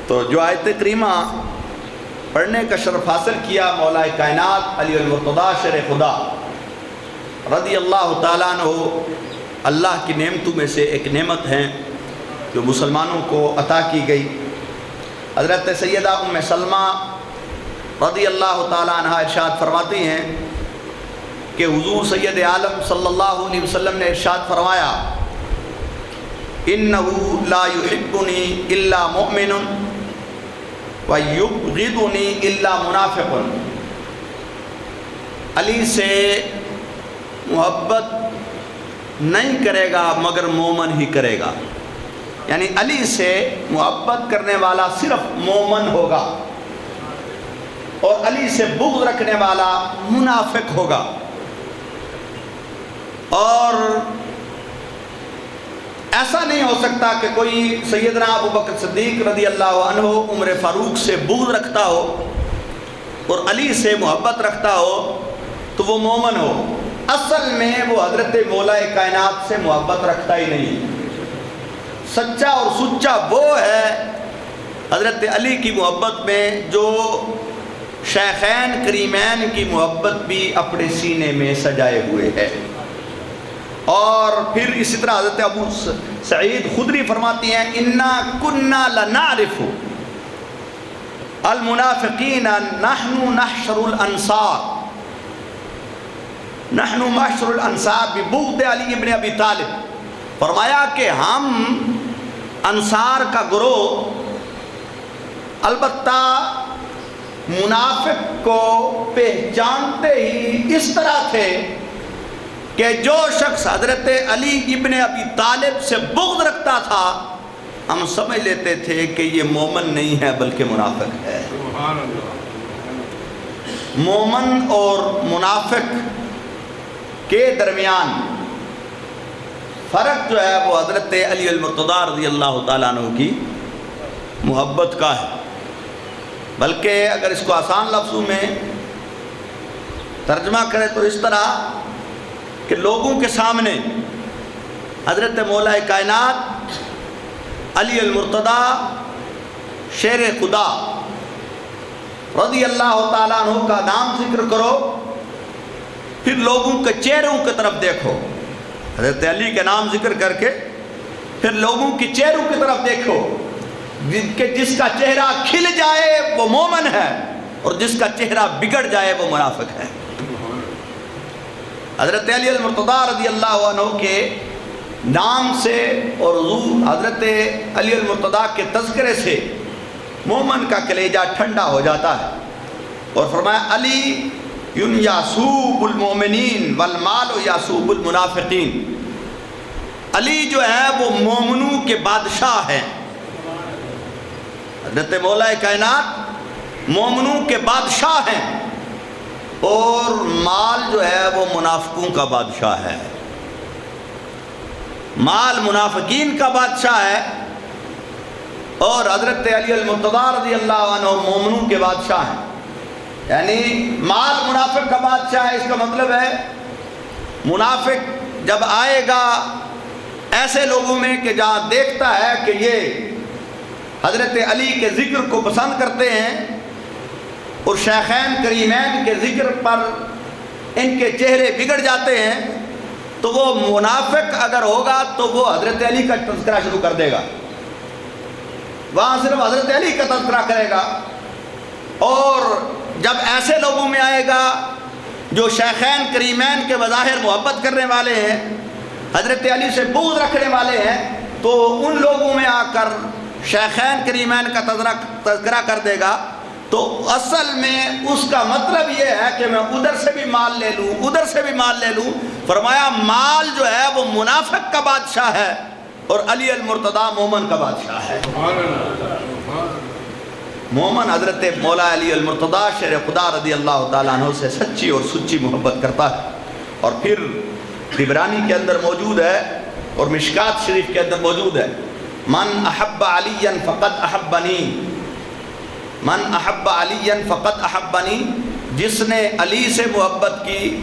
تو جو آیت کریمہ پڑھنے کا شرف حاصل کیا مولا کائنات علی المرتضیٰ شیر خدا رضی اللہ تعالیٰ عنہ، اللہ کی نعمتوں میں سے ایک نعمت ہیں جو مسلمانوں کو عطا کی گئی۔ حضرت سیدہ ام سلمہ رضی اللہ تعالیٰ عنہ ارشاد فرماتی ہیں کہ حضور سید عالم صلی اللہ علیہ وسلم نے ارشاد فرمایا، اِنَّهُ لَا يُحِبُّنِي إِلَّا مُؤْمِنٌ وَيُبْغِضُنِي إِلَّا مُنَافِقٌ۔ علی سے محبت نہیں کرے گا مگر مومن ہی کرے گا، یعنی علی سے محبت کرنے والا صرف مومن ہوگا اور علی سے بغض رکھنے والا منافق ہوگا۔ اور ایسا نہیں ہو سکتا کہ کوئی سیدنا ابو بکر صدیق رضی اللہ عنہ عمر فاروق سے بغض رکھتا ہو اور علی سے محبت رکھتا ہو تو وہ مومن ہو، اصل میں وہ حضرت مولا کائنات سے محبت رکھتا ہی نہیں۔ سچا اور سچا وہ ہے حضرت علی کی محبت میں جو شیخین کریمین کی محبت بھی اپنے سینے میں سجائے ہوئے ہے۔ اور پھر اسی طرح حضرت ابو سعید خدری فرماتی ہیں، اِنَّا كُنَّا لَنَعْرِفُ الْمُنَافِقِينَ نَحْنُ نَحْشَرُ الْأَنصَارِ نَحْنُ مَحْشَرُ الْأَنصَارِ بِبُغْضِ علی ابن ابی طالب۔ فرمایا کہ ہم انصار کا گروہ البتہ منافق کو پہچانتے ہی اس طرح تھے کہ جو شخص حضرت علی ابن ابی طالب سے بغض رکھتا تھا ہم سمجھ لیتے تھے کہ یہ مومن نہیں ہے بلکہ منافق ہے۔ مومن اور منافق کے درمیان فرق جو ہے وہ حضرت علی المرتضیٰ رضی اللہ تعالیٰ عنہ کی محبت کا ہے۔ بلکہ اگر اس کو آسان لفظوں میں ترجمہ کرے تو اس طرح کہ لوگوں کے سامنے حضرت مولا کائنات علی المرتضیٰ شیر خدا رضی اللہ تعالیٰ عنہ کا نام ذکر کرو، پھر لوگوں کے چہروں کی طرف دیکھو، حضرت علی کے نام ذکر کر کے پھر لوگوں کی چہروں کی طرف دیکھو کہ جس کا چہرہ کھل جائے وہ مومن ہے اور جس کا چہرہ بگڑ جائے وہ منافق ہے۔ حضرت علی المرتضیٰ رضی اللہ عنہ کے نام سے اور حضور حضرت علی المرتضیٰ کے تذکرے سے مومن کا کلیجہ ٹھنڈا ہو جاتا ہے۔ اور فرمایا، علی یاسوب المومنین والمال یاسوب المنافقین۔ علی جو ہے وہ مومنوں کے بادشاہ ہیں، حضرت مولا کائنات مومنوں کے بادشاہ ہیں، اور مال جو ہے وہ منافقوں کا بادشاہ ہے۔ مال منافقین کا بادشاہ ہے اور حضرت علی المرتضیٰ رضی اللہ عنہ مومنوں کے بادشاہ ہیں۔ یعنی مال منافق کا بادشاہ ہے، اس کا مطلب ہے منافق جب آئے گا ایسے لوگوں میں کہ جہاں دیکھتا ہے کہ یہ حضرت علی کے ذکر کو پسند کرتے ہیں اور شیخین کریمین کے ذکر پر ان کے چہرے بگڑ جاتے ہیں، تو وہ منافق اگر ہوگا تو وہ حضرت علی کا تذکرہ شروع کر دے گا، وہاں صرف حضرت علی کا تذکرہ کرے گا۔ اور جب ایسے لوگوں میں آئے گا جو شیخین کریمین کے بظاہر محبت کرنے والے ہیں، حضرت علی سے بغض رکھنے والے ہیں، تو ان لوگوں میں آ کر شیخین کریمین کا تذکرہ کر دے گا، تو اصل میں اس کا مطلب یہ ہے کہ میں ادھر سے بھی مال لے لوں ادھر سے بھی مال لے لوں۔ فرمایا مال جو ہے وہ منافق کا بادشاہ ہے اور علی المرتضیٰ مومن کا بادشاہ ہے۔ مومن حضرت مولا علی المرتضیٰ شیر خدا رضی اللہ تعالیٰ عنہ سے سچی اور سچی محبت کرتا ہے۔ اور پھر طبرانی کے اندر موجود ہے اور مشکات شریف کے اندر موجود ہے، من احب علی فقد احبنی، من احب علی فقد احبنی، جس نے علی سے محبت کی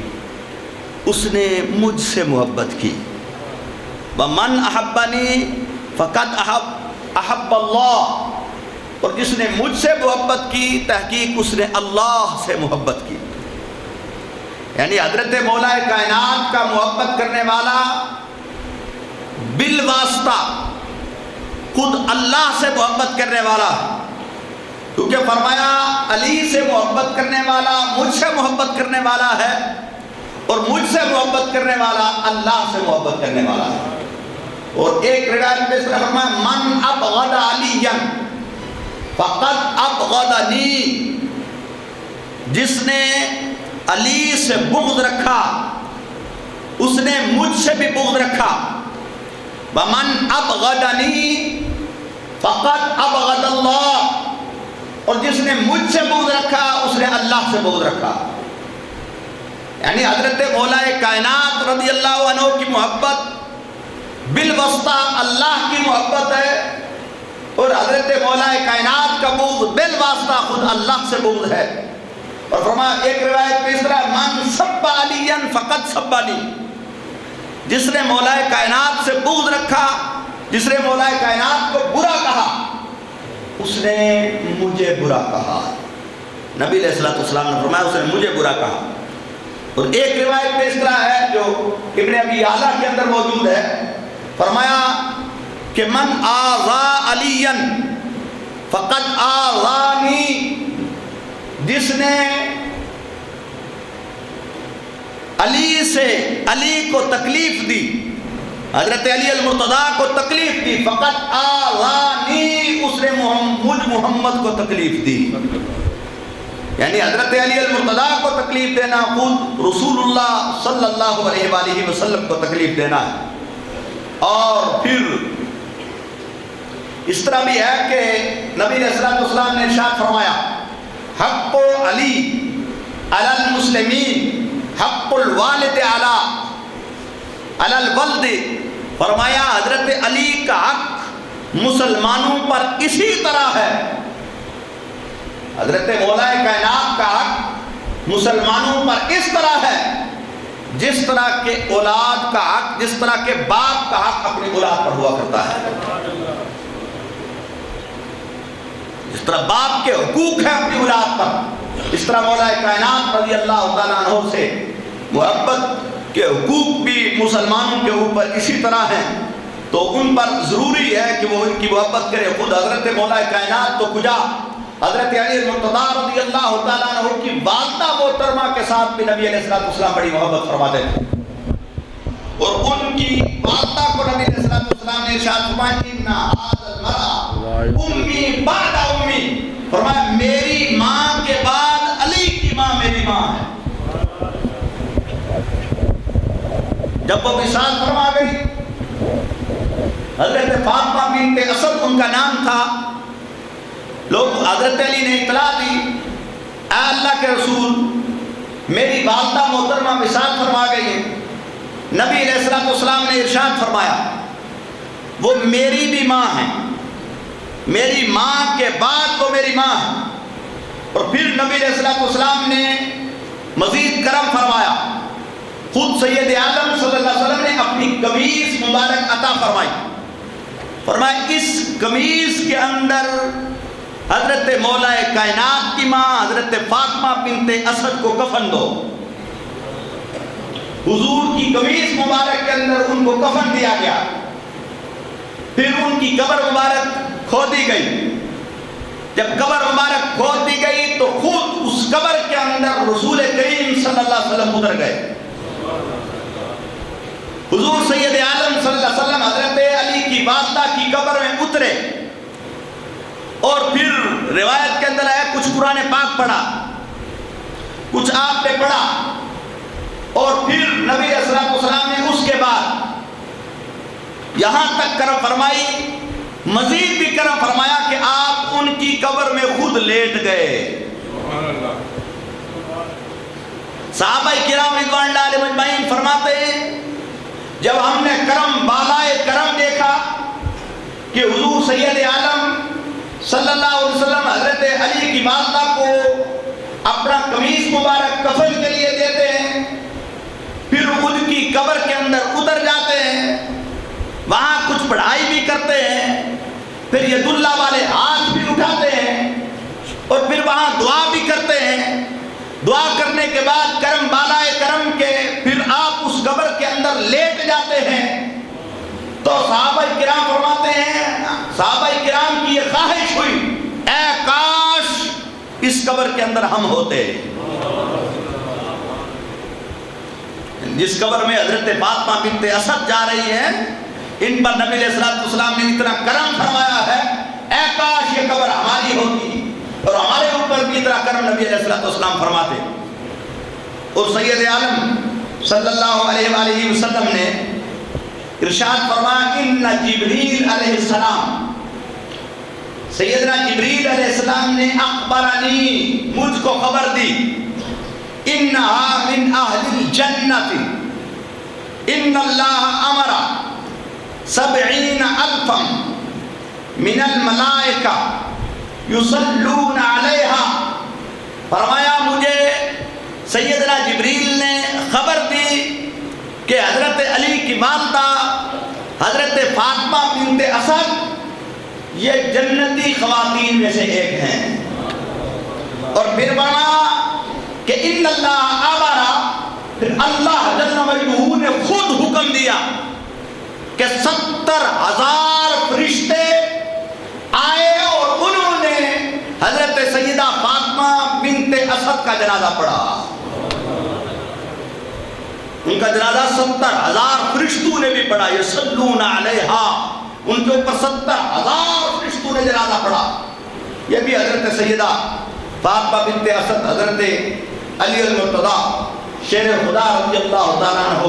اس نے مجھ سے محبت کی، ومن احبنی فقد احب اللہ، اور جس نے مجھ سے محبت کی تحقیق اس نے اللہ سے محبت کی. یعنی حضرت مولا کائنات کا محبت کرنے والا بالواسطہ خود اللہ سے محبت کرنے والا ہے، کیونکہ فرمایا علی سے محبت کرنے والا مجھ سے محبت کرنے والا ہے، اور مجھ سے محبت کرنے والا اللہ سے محبت کرنے والا ہے. اور ایک روایت میں اس طرح فرمایا من ابغض علیا فقد ابغضنی، جس نے علی سے بغض رکھا اس نے مجھ سے بھی بغض رکھا. ومن ابغضنی فقد ابغض اللہ، اور جس نے مجھ سے بغض رکھا اس نے اللہ سے بغض رکھا. یعنی حضرت مولا کائنات رضی اللہ عنہ کی محبت بالواسطہ اللہ کی محبت ہے، اور حضرت مولا کائنات کا بغض بالواسطہ خود اللہ سے بغض ہے. اور فرمایا ایک روایت میں اس طرح من سب علیاً فقد سبنی، جس نے مولا کائنات سے بغض رکھا، جس نے مولا کائنات کو برا کہا اس نے مجھے برا کہا. نبی علیہ الصلوۃ والسلام نے فرمایا اس نے مجھے برا کہا. اور ایک روایت میں اس طرح ہے جو ابن ابی اعلیٰ کے اندر موجود ہے، فرمایا کہ من آذا علیًا فقد آذانی، جس نے علی کو تکلیف دی، حضرت علی المرتضیٰ کو تکلیف دی، فقط آذانی، اس نے مجھ محمد کو تکلیف دی. یعنی حضرت علی المرتضیٰ کو تکلیف دینا خود رسول اللہ صلی اللہ علیہ وآلہ وسلم کو تکلیف دینا ہے. اور پھر اس طرح بھی ہے کہ نبی علیہ السلام نے ارشاد فرمایا حق علی علی المسلمین حق الوالد علی الولد، فرمایا حضرت علی کا حق مسلمانوں پر اسی طرح ہے، حضرت مولا کائنات کا حق مسلمانوں پر اس طرح ہے جس طرح کے اولاد کا حق، جس طرح کے باپ کا حق اپنی اولاد پر ہوا کرتا ہے. جس طرح باپ کے حقوق ہیں اپنی اولاد پر، اس طرح مولا کائنات رضی اللہ تعالیٰ عنہ سے محبت کے حقوق بھی مسلمانوں کے اوپر اسی طرح ہیں. تو ان پر ضروری ہے کہ وہ ان کی محبت کرے. خود حضرت مولا کائنات تو کجا حضرت علی المرتضیٰ رضی اللہ تعالیٰ عنہ کی والدہ محترمہ کے ساتھ بھی نبی علیہ السلام بڑی محبت فرماتے تھے، اور ان کی والدہ کو نبی علیہ السلام نے ارشاد فرمایا ان ھذا المرء امی بعد امی، فرمایا میری ماں کے بعد علی کی ماں میری ماں ہے. جب وہ وصال فرما گئی، حضرت فاطمہ بنت اسد ان کا نام تھا، لوگ حضرت علی نے اطلاع دی اے اللہ کے رسول میری والدہ محترمہ وصال فرما گئی ہے. نبی علیہ السلام نے ارشاد فرمایا وہ میری بھی ماں ہے، میری ماں کے بعد وہ میری ماں ہے. اور پھر نبی علیہ السلام نے مزید کرم فرمایا، خود سید عالم صلی اللہ علیہ وسلم نے اپنی قمیص مبارک عطا فرمائی، فرمایا اس قمیص کے اندر حضرت مولا کائنات کی ماں حضرت فاطمہ بنت اسد کو کفن دو. حضور کی قمیص مبارک کے اندر ان کو کفن دیا گیا. پھر ان کی قبر مبارک کھودی گئی. جب قبر مبارک کھود دی گئی تو خود اس قبر کے اندر رسول کریم صلی اللہ علیہ وسلم اتر گئے. حضور سید عالم صلی اللہ علیہ وسلم حضرت علی کی والدہ کی قبر میں اترے، اور پھر روایت کے اندر ہے کچھ قرآن پاک پڑھا، کچھ آپ نے پڑھا، اور پھر نبی علیہ السلام نے اس کے بعد یہاں تک کرم فرمائی، مزید بھی کرم فرمایا کہ آپ ان کی قبر میں خود لیٹ گئے. صحابہ کرام رضوان اللہ علیہم اجمعین فرماتے ہیں جب ہم نے کرم بالائے کرم دیکھا کہ حضور سید عالم صلی اللہ علیہ وسلم حضرت علی کی والدہ کو اپنا قمیص مبارک کفن کے لیے دیتے ہیں، پھر ان کی قبر کے اندر اتر جاتے ہیں، وہاں کچھ پڑھائی بھی کرتے ہیں، پھر ید اللہ والے ہاتھ بھی اٹھاتے دعا کرنے کے بعد کرم بالائے کرم کے پھر آپ اس قبر کے اندر لیٹ جاتے ہیں تو صحابہ کرام فرماتے ہیں، صحابہ کرام کی یہ خواہش ہوئی، اے کاش اس قبر کے اندر ہم ہوتے۔ جس قبر میں حضرت فاطمہ بنت اسد جا رہی ہیں، ان پر نبی علیہ السلام نے اتنا کرم فرمایا ہے، اے کاش یہ قبر ہماری ہوتی اور ہمارے اوپر بھی اتنا کرم نبی علیہ السلام فرماتے۔ اور سید عالم صلی اللہ علیہ وآلہ وسلم نے ارشاد فرمایا، ان جبریل علیہ السلام، سیدنا جبریل علیہ السلام نے اخبرنی، مجھ کو خبر دی، انہا من اہل الجنت، ان اللہ امر 70,000 من الملائکہ یصلون علیہا۔ فرمایا مجھے سیدنا جبریل نے خبر دی کہ حضرت علی کی والدہ حضرت فاطمہ بنت اسد یہ جنتی خواتین میں سے ایک ہیں، اور پھر فرمایا کہ ان اللہ امرا، پھر اللہ جل وجلہ نے خود حکم دیا کہ 70,000 فرشتے آئے اور انہوں نے حضرت سیدہ فاطمہ بنت اسد کا جنازہ پڑھا۔ ان کا جنازہ 70,000 فرشتوں نے بھی پڑھا، یصلون علیہا، ان کے اوپر 70,000 فرشتوں نے جنازہ پڑھا۔ یہ بھی حضرت سیدہ فاطمہ بنت اسد، حضرت علی المرتضی شیر خدا رضی اللہ تعالیٰ عنہ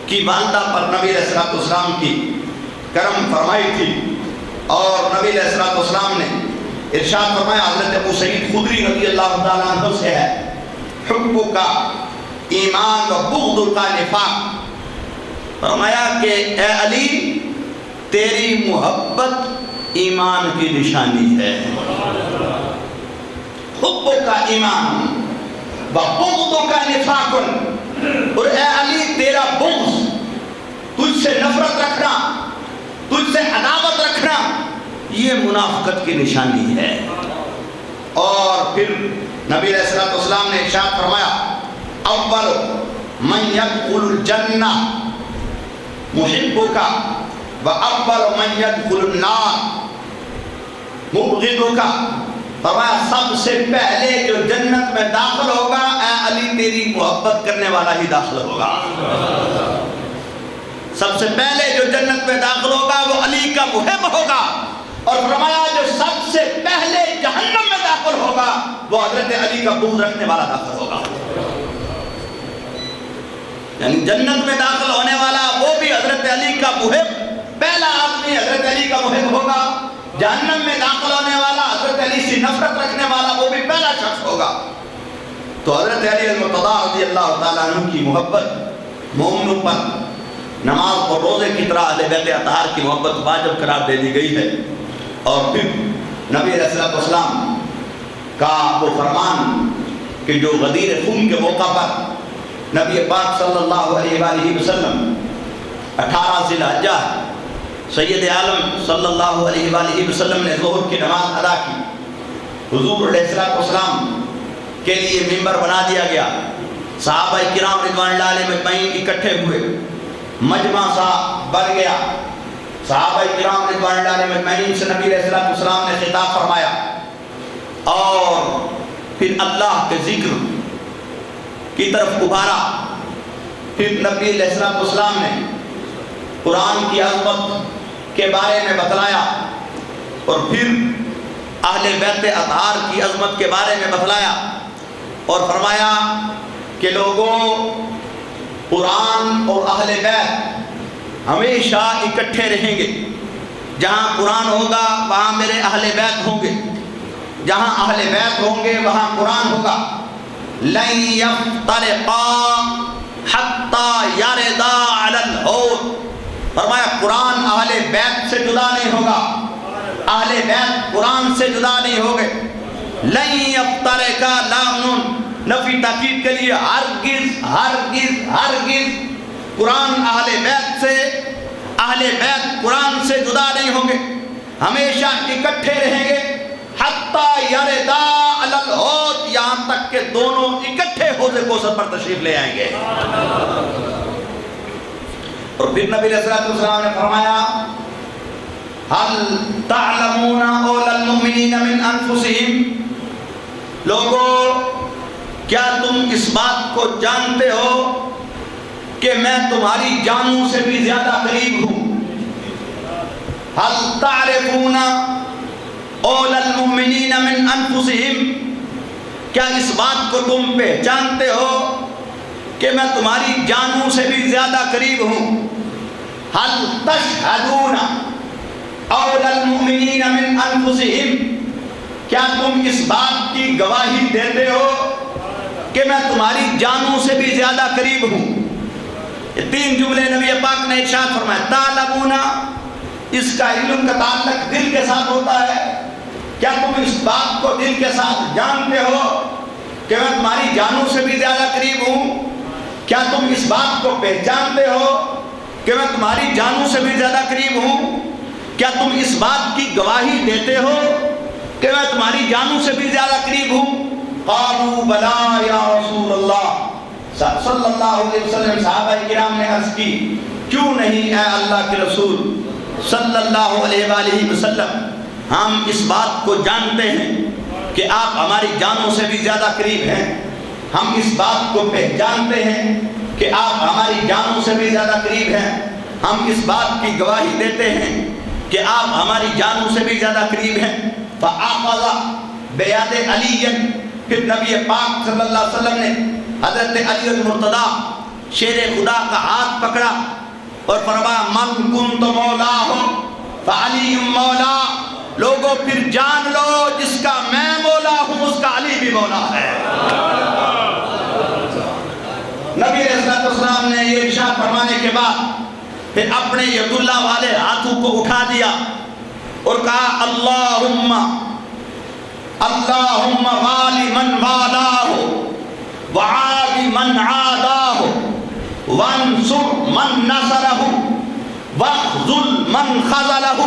کی والدہ پر نبی علیہ السلام کی کرم فرمائی تھی، اور نبی علیہ السلام نے ارشاد فرمایا، حضرت ابو سعید خدری رضی اللہ تعالیٰ عنہ سے ہے، حب کا ایمان و بغض کا نفاق، فرمایا کہ اے علی تیری محبت ایمان کی نشانی ہے، حب کا ایمان و بغض کا نفاق، اور اے علی تیرا بغض، تجھ سے نفرت رکھنا، تجھ سے عداوت رکھنا، یہ منافقت کی نشانی ہے۔ اور پھر نبی علیہ السلام نے ارشاد فرمایا، اول من يدخل الجنہ محبک و اول من يدخل النار مبغضک، فرمایا سب سے پہلے جو جنت میں داخل ہوگا اے علی تیری محبت کرنے والا ہی داخل ہوگا۔ سب سے پہلے جو جنت میں داخل ہوگا وہ علی کا محب ہوگا، اور فرمایا جو سب سے پہلے جہنم میں داخل ہوگا وہ حضرت علی کا بغض رکھنے والا داخل ہوگا۔ یعنی جنت میں داخل ہونے والا وہ بھی حضرت علی کا محب، پہلا آدمی حضرت علی کا محب ہوگا۔ جہنم میں داخل ہونے والا حضرت علی سے نفرت رکھنے والا وہ بھی پہلا شخص ہوگا۔ تو حضرت علی المرتضی رضی اللہ تعالیٰ عنہ کی محبت مومنوں پر نماز اور روزے کی طرح اہل بیت اطہار کی محبت واجب قرار دے دی گئی ہے۔ اور پھر نبی علیہ السلام کا وہ فرمان کہ جو غدیر خون کے موقع پر نبی پاک صلی اللہ علیہ وآلہ وسلم 18 ذی الحجہ سید عالم صلی اللہ علیہ وآلہ وسلم نے ظہر کی نماز ادا کی، حضور علیہ السلام کے لیے ممبر بنا دیا گیا، صحابہ کرام رضوان اللہ علیہ مجمعین اکٹھے ہوئے، مجمع سا بن گیا، صحابہ کرام رضوان اللہ علیہ مجمعین سے نبی علیہ السلام نے خطاب فرمایا، اور پھر اللہ کے ذکر کی طرف ابھارا۔ پھر نبی علیہ السلام نے قرآن کی عظمت کے بارے میں بتلایا، اور پھر اہل بیت اطہار کی عظمت کے بارے میں بتلایا، اور فرمایا کہ لوگوں قرآن اور اہل بیت ہمیشہ اکٹھے رہیں گے، جہاں قرآن ہوگا وہاں میرے اہل بیت ہوں گے، جہاں اہل بیت ہوں گے وہاں قرآن ہوگا، لن یفترقا حتی یردا علی الحوض، فرمایا قرآن اہل بیت سے جدا نہیں ہوگا، اہل بیت قرآن سے جدا نہیں ہوگے، لن یفترقا لامن نفی تاکید کے لیے ہرگز ہرگز ہرگز قرآن اہل بیت سے، اہل بیت قرآن سے جدا نہیں ہوں گے، ہمیشہ اکٹھے رہیں گے، حتی یردا علی الحوض، یہاں تک کہ کہ دونوں اکٹھے حوض کوثر پر تشریف لے آئیں گے۔ اور پھر نبی علیہ السلام نے فرمایا هل تعلمون اول المؤمنین من انفسهم، لوگوں کیا تم اس بات کو جانتے ہو کہ میں تمہاری جانوں سے بھی زیادہ قریب ہوں؟ هل تعرفون اول المؤمنین من انفسهم، کیا اس بات کو تم پہچانتے ہو کہ میں تمہاری جانوں سے بھی زیادہ قریب ہوں؟ هل تشهدون اول المؤمنین من انفسهم، کیا تم اس بات کی گواہی دیتے ہو کہ میں تمہاری جانوں سے بھی زیادہ قریب ہوں؟ یہ تین جملے نبی پاک نے ارشاد فرمایا۔ تعلمون، اس کا علم کا تعلق دل کے ساتھ ہوتا ہے۔ کیا تم اس بات کو دل کے ساتھ جانتے ہو کہ میں تمہاری جانوں سے بھی زیادہ قریب ہوں؟ کیا تم اس بات کو پہچانتے ہو کہ میں تمہاری جانوں سے بھی زیادہ قریب ہوں؟ کیا تم اس بات کی گواہی دیتے ہو کہ میں تمہاری جانوں سے بھی زیادہ قریب ہوں؟ قالوا بلا یا رسول اللہ صلی اللہ علیہ وسلم، صحابہ کرام نے عرض کی کیوں نہیں اے اللہ کے رسول صلی اللہ علیہ وآلہ وسلم، ہم اس بات کو جانتے ہیں کہ آپ ہماری جانوں سے بھی زیادہ قریب ہیں، ہم اس بات کو پہچانتے ہیں کہ آپ ہماری جانوں سے بھی زیادہ قریب ہیں، ہم اس بات کی گواہی دیتے ہیں کہ آپ ہماری جانوں سے بھی زیادہ قریب ہیں۔ فآخذ بیاد علی، پھر نبی پاک صلی اللہ علیہ وسلم نے حضرت علی المرتضیٰ شیر خدا کا ہاتھ پکڑا اور فرمایا من کنت مولا فعلی مولا، لوگوں پھر جان لو جس کا میں مولا ہوں اس کا علی بھی مولا ہے۔ نبی علیہ السلام نے یہ ارشاد فرمانے کے بعد پھر اپنے ید اللہ والے ہاتھوں کو اٹھا دیا اور کہا اللہم اللہم والی من والاہ وعادی من عاداہ وانصر من نصرہ واخذل من خذلہ۔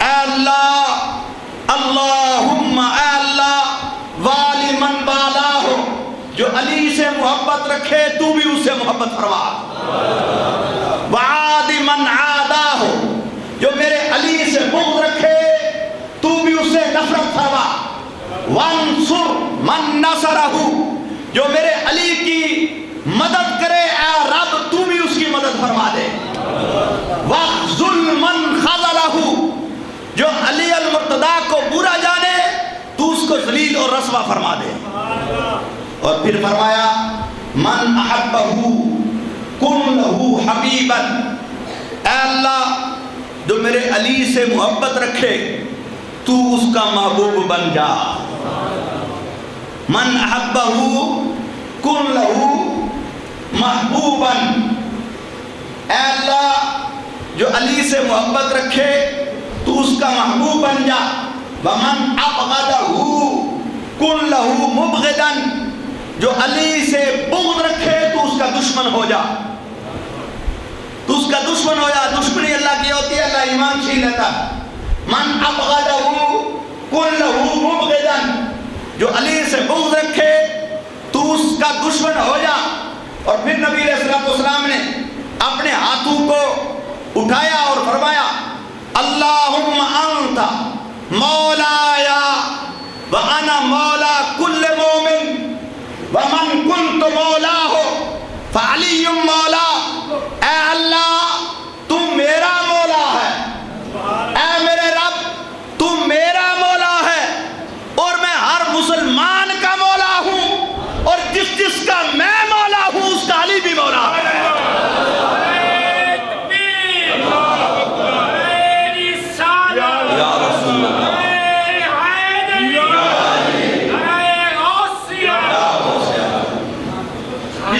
اے اللہ، اللہم اے اللہ، والی من والاہ، جو علی سے محبت رکھے تو بھی اس سے محبت فرما، وعادی من عاداہ، جو میرے علی سے بغض رکھے تو بھی اس سے نفرت فرما، وانصر من نصرہ، جو میرے علی کی مدد کرے اے رب تو بھی اس کی مدد فرما دے، واخذل من خذلہ، جو علی المرتضیٰ کو برا جانے تو اس کو ذلیل اور رسوا فرما دے۔ اور پھر فرمایا من احبہ کن لہو حبیبا، اے اللہ جو میرے علی سے محبت رکھے تو اس کا محبوب بن جا۔ من احبہ کن لہو محبوبا، اے اللہ جو علی سے محبت رکھے تو اس کا محبوب بن جا۔ ومن ابغضہ کن لہو مبغضا، جو علی سے بغض رکھے تو اس کا دشمن ہو جا، تو اس کا دشمن ہو جا۔ دشمنی اللہ کی ہوتی ہے، اللہ ایمان چھین لیتا ہے۔ من ابغضہ کن لہو مبغضا، جو علی سے بغض رکھے تو اس کا دشمن ہو جا۔ اور پھر نبی علیہ السلام نے اپنے ہاتھوں کو اٹھایا اور فرمایا اللہم انت مولایا وانا مولا کل مومن ومن کنت مولاہ فعلی مولا، اے اللہ تو میرا مولا ہے، اے میرے رب تو میرا مولا ہے، اور میں ہر مسلمان کا مولا ہوں، اور جس کا میں مولا ہوں اس کا علی بھی مولا ہے۔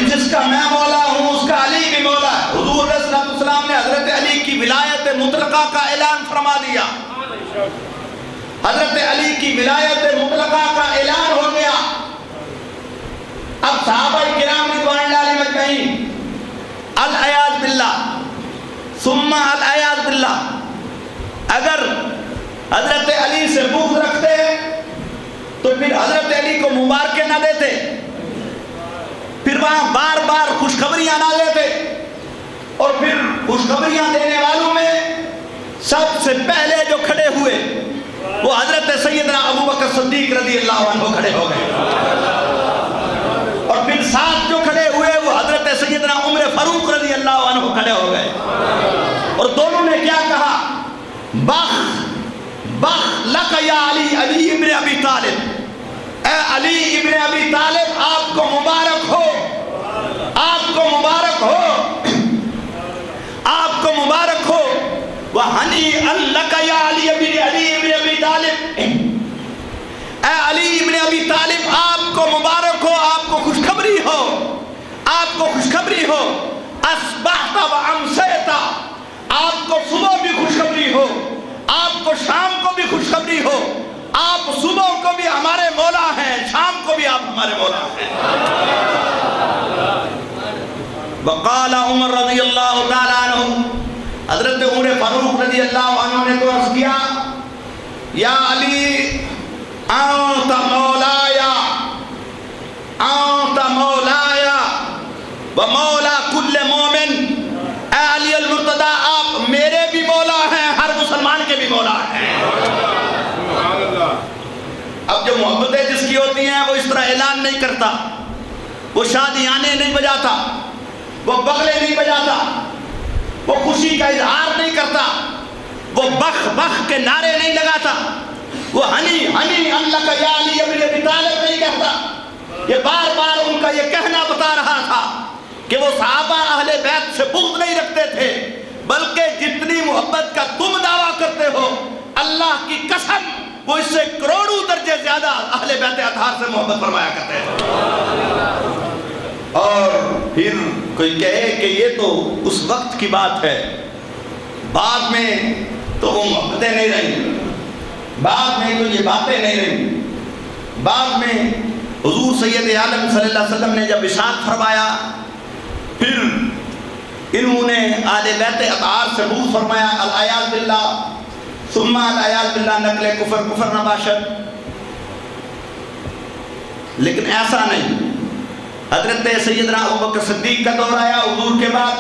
جس کا میں مولا ہوں اس کا علی بھی مولا ہے۔ حضور صلی اللہ علیہ وسلم نے حضرت علی کی ولایت مطلقہ کا اعلان فرما دیا۔ حضرت علی کی ولایت مطلقہ کا اعلان ہو گیا۔ اب صحابہ کرام رضوان اللہ علیہم اجمعین العیاذ باللہ ثم العیاذ باللہ اگر حضرت علی سے بغض رکھتے تو پھر حضرت علی کو مبارکیں نہ دیتے، پھر وہاں بار بار خوشخبریاں نہ دیتے، اور پھر خوشخبریاں دینے والوں میں سب سے پہلے جو کھڑے ہوئے وہ حضرت سیدنا ابوبکر صدیق رضی اللہ عنہ کھڑے ہو گئے، اور پھر ساتھ جو کھڑے ہوئے وہ حضرت سیدنا عمر فاروق رضی اللہ عنہ کھڑے ہو گئے، اور دونوں نے کیا کہا؟ بخ بخ لک یا علی، علی ابن ابی طالب، اے علی ابن ابی طالب آپ کو مبارک ہو، آپ کو مبارک ہو، آپ کو مبارک ہو، وَهَنِيئًا لَكَ يَا عَلِيُّ ابن ابی طالب، اے علی ابن ابی طالب آپ کو مبارک ہو، آپ کو خوشخبری ہو، آپ کو خوشخبری ہو، اصبحت وامسیت، آپ کو صبح بھی خوشخبری ہو، آپ کو شام کو بھی خوشخبری ہو، آپ صبح کو بھی ہمارے مولا ہیں، شام کو بھی آپ ہمارے مولا ہیں۔ وقال عمر رضی اللہ تعالیٰ عنہ، حضرت عمر فاروق رضی اللہ عنہ نے تو عرض کیا، یا علی انت مولایا، انت مولایا و مولا کل مومن، اے علی المرتضی آپ میرے بھی مولا ہیں، ہر مسلمان کے بھی مولا ہیں۔ اب جو محبتیں جس کی ہوتی ہیں وہ اس طرح اعلان نہیں کرتا، وہ شادیانے نہیں بجاتا، وہ بغلے نہیں بجاتا، وہ خوشی کا اظہار نہیں کرتا، وہ بخ بخ کے نعرے نہیں لگاتا، وہ ہنی ہنی اللہ کا یا علی ابن ابی طالب نہیں کہتا۔ یہ بار بار ان کا یہ کہنا بتا رہا تھا کہ وہ صحابہ اہل بیت سے بغض نہیں رکھتے تھے، بلکہ جتنی محبت کا تم دعویٰ کرتے ہو اللہ کی قسم وہ اس سے کروڑوں درجے زیادہ اہل بیت اطہار سے محبت فرمایا کرتے ہیں۔ اور پھر کوئی کہے کہ یہ تو اس وقت کی بات ہے، بعد میں تو وہ محبتیں نہیں رہیں، بعد میں تو یہ باتیں نہیں رہیں، بعد میں حضور سید عالم صلی اللہ علیہ وسلم نے جب ارشاد فرمایا، پھر انہوں نے اہل بیت اطہار سے بغض فرمایا، العیاذ باللہ ثم العیاذ باللہ، نقل کفر، کفر نباشت۔ لیکن ایسا نہیں، حضرت سیدنا ابوبکر صدیق کا دور آیا حضور کے بعد،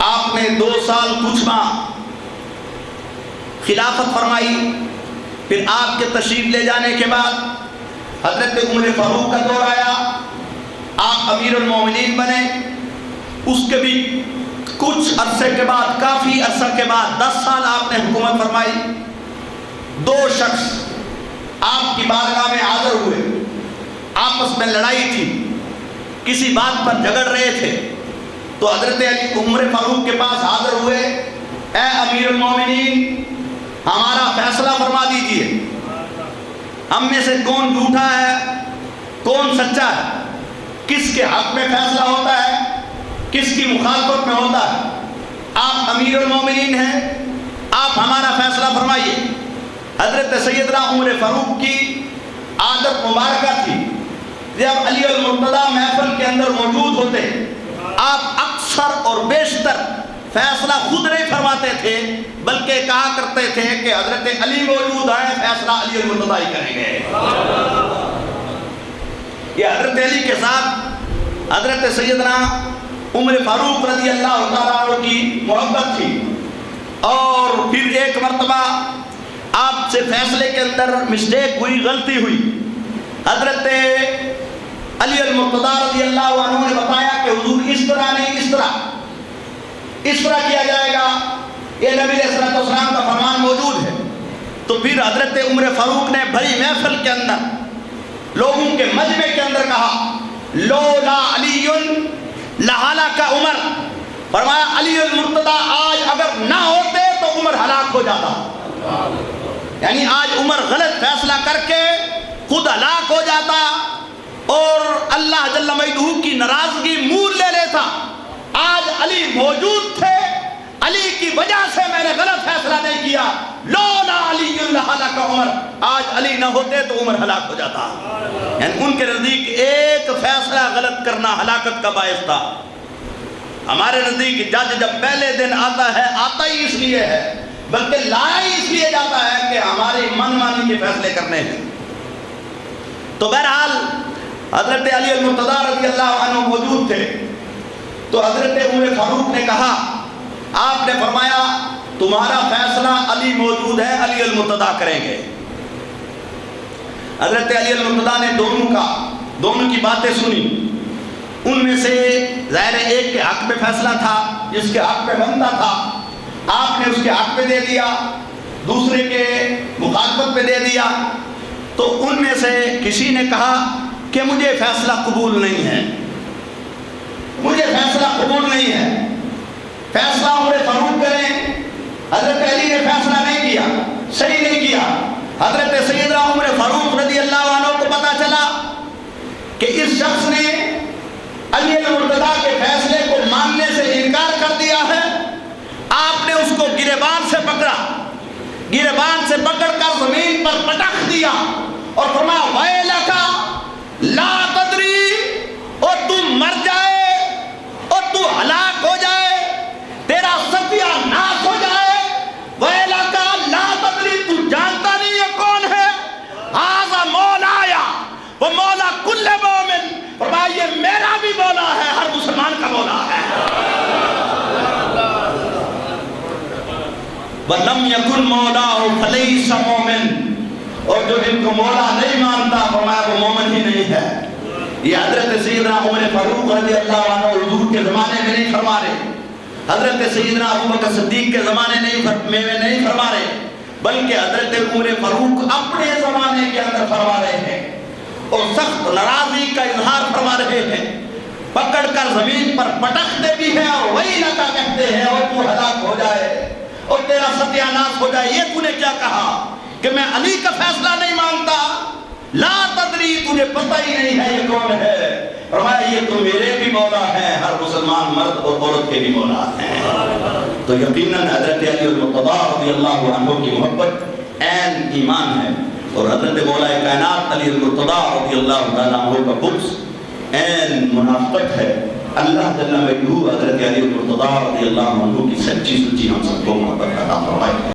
آپ نے 2 سال کچھ ماہ خلافت فرمائی، پھر آپ کے تشریف لے جانے کے بعد حضرت عمر فاروق کا دور آیا، آپ امیر المومنین بنے، اس کے بھی کچھ عرصے کے بعد، کافی عرصہ کے بعد 10 سال آپ نے حکومت فرمائی۔ 2 شخص آپ کی بارگاہ میں حاضر ہوئے، آپس میں لڑائی تھی، کسی بات پر جھگڑ رہے تھے، تو حضرت علی عمر فاروق کے پاس حاضر ہوئے، اے امیر المومنین ہمارا فیصلہ فرما دیجئے، ہم میں سے کون جھوٹا ہے کون سچا ہے، کس کے حق میں فیصلہ ہوتا ہے کس کی مخالفت میں ہوتا ہے، آپ امیر المومنین ہیں، آپ ہمارا فیصلہ فرمائیے۔ حضرت سیدنا عمر فاروق کی عادت مبارکہ تھی، جب علی المرتضی محفل کے اندر موجود ہوتے آپ اکثر اور بیشتر فیصلہ خود نہیں فرماتے تھے، بلکہ کہا کرتے تھے کہ حضرت علی موجود ہیں، فیصلہ علی المرتضی ہی کریں گے۔ یہ حضرت علی کے ساتھ حضرت سیدنا عمر فاروق رضی اللہ تعالیٰ عنہ کی محبت تھی۔ اور پھر ایک مرتبہ آپ سے فیصلے کے اندر مسٹیک ہوئی، غلطی ہوئی، حضرت علی المرتضی رضی اللہ عنہ نے بتایا کہ حضور اس طرح نہیں، اس طرح کیا جائے گا، یہ نبی علیہ السلام کا فرمان موجود ہے۔ تو پھر حضرت عمر فاروق نے بھری محفل کے اندر لوگوں کے مجمع کے اندر کہا، لولا علی لہلک عمر، فرمایا علی المرتضی آج اگر نہ ہوتے تو عمر ہلاک ہو جاتا، یعنی آج عمر غلط فیصلہ کر کے خود ہلاک ہو جاتا اور اللہ جل مجدہ کی ناراضگی مول لے لیتا۔ آج علی موجود تھے، علی کی وجہ سے میں نے غلط فیصلہ نہیں کیا، لولا علی لہلک عمر، آج علی نہ ہوتے تو عمر ہلاک ہو جاتا۔ یعنی ان کے نزدیک ایک فیصلہ غلط کرنا ہلاکت کا باعث تھا۔ ہمارے نزدیک جج جب پہلے دن آتا ہے، آتا ہی اس لیے ہے، بلکہ لایا ہی اس لیے جاتا ہے کہ ہماری من مانی کے فیصلے کرنے ہیں۔ تو بہرحال حضرت علی المرتضیٰ رضی اللہ عنہ موجود تھے. تو حضرت عمر فاروق نے کہا, آپ نے فرمایا تمہارا فیصلہ علی موجود ہے, علی المرتضیٰ کریں گے. حضرت علی المرتضیٰ نے دونوں کی باتیں سنی. ان میں سے ظاہر ایک کے حق میں فیصلہ تھا, جس کے حق میں بنتا تھا, آپ نے اس کے حق میں دے دیا, دوسرے کے مخالفت میں دے دیا. تو ان میں سے کسی نے کہا کہ مجھے فیصلہ قبول نہیں ہے, مجھے فیصلہ قبول نہیں ہے, فیصلہ عمر فاروق کریں. حضرت علی نے فیصلہ نہیں کیا, صحیح نہیں کیا. حضرت سیدنا عمر فاروق رضی اللہ عنہ کو پتا چلا کہ اس شخص نے علی المرتضیٰ کے فیصلے کو ماننے سے انکار کر دیا ہے. آپ نے اس کو گریبان سے پکڑا, گریبان سے پکڑ کر زمین پر پٹخ دیا اور فرمایا ویلک لا تدری, اور تو مر جائے اور تو ہلاک ہو جائے, تیرا ستیہ ناش ہو جائے. ویلک لا تدری, تو جانتا نہیں یہ کون ہے. ھذا مولایا وہ مولا کل مومن, فرمایا یہ میرا بھی مولا ہے, ہر مسلمان کا مولا ہے. وَلَمْ يَكُنْ مَوْلَاهُ فَلَيْسَ مُؤْمِنٌ, اور جو ان کو مولا نہیں مانتا فرمایا وہ مومن ہی نہیں ہے. یہ حضرت سیدنا عمر فاروق رضی اللہ عنہ حضور کے زمانے میں نہیں فرما رہے, حضرت سیدنا ابوبکر صدیق کے زمانے میں نہیں فرما رہے, بلکہ حضرت عمر فاروق اپنے زمانے کے اندر فرما رہے ہیں اور سخت ناراضی کا اظہار فرما رہے ہیں. پکڑ کر زمین پر پٹکتے بھی ہیں اور وہی لگا کہتے ہیں اور تو ہلاک ہو جائے اور تیرا ستیہ ناش ہو جائے. یہ تو نے کیا کہا کہ میں علی کا فیصلہ نہیں مانتا, لا تدری, تجھے پتہ ہی نہیں ہے یہ کون ہے. فرمایا یہ تو میرے بھی مولا ہیں, ہر مسلمان مرد اور عورت کے بھی مولا ہیں. تو یقیناً حضرت علی المرتضیٰ رضی اللہ عنہ کی محبت عین ایمان ہے, اور حضرت مولا کائنات علی المرتضیٰ رضی اللہ تعالیٰ عنہ کا بغض عین منافقت ہے. اللہ جل وعلا حضرت علی المرتضیٰ رضی اللہ عنہ کی سچی ہم سب کو محبت عطا فرمائے.